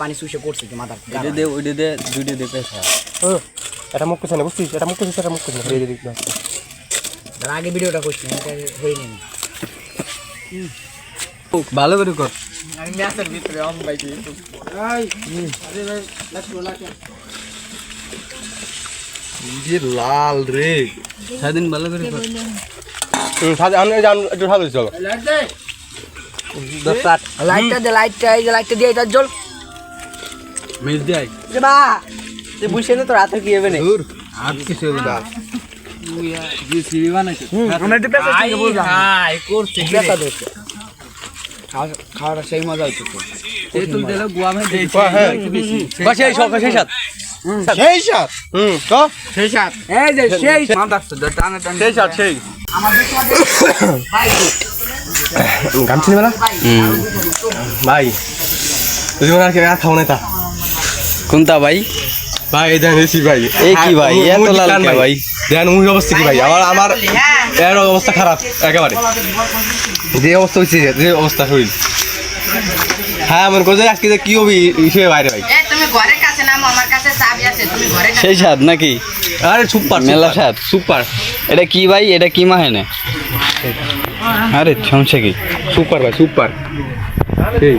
পানি শুষে করছে কি মাথা এটা মুখ কিছু না বুঝছিস এটা মুখ কিছু এটা মুখ কিছু আগে ভিডিওটা করছি হয়নি ভালো করে কর লাল রে সারাদিন ভালো করে কর একটু ভালো চলো লাইটটা দিয়ে এটা জল মিস দেয় বা তুই বুঝছিস না তোর হাতে কি হবে না আর কিছু হবে না যে সিঁড়ি বানাইছে আমরা একটু পেছন থেকে বললাম করছে পেছা ধরছে খাওয়াটা সেই মজা হচ্ছে তো তেঁতুল দিলে গুয়া মে দেই বসে এই সব সেই সাত সেই সাত তো সেই সাত এই যে সেই মাদাসতে টানে টানে সেই সাত সেই আমাদের সাথে ভাই গামছিনি মেলা ভাই তুই মনে আর খাও না তা কোনটা ভাই ভাই এই দেন এসি ভাই এই কি ভাই এত লাল কে ভাই দেন মুই অবস্থা কি ভাই আমার এর অবস্থা খারাপ একেবারে যে অবস্থা হইছে যে অবস্থা হইল হ্যাঁ মন করে আজকে কি হবে হিসেবে বাইরে ভাই তুমি ঘরের কাছে নামো আমার কাছে চাবি আছে তুমি ঘরে সেই স্বাদ নাকি আরে সুপার মেলা স্বাদ সুপার এটা কি ভাই এটা কি মাহেনে আরে সমস্যা কি সুপার ভাই সুপার সেই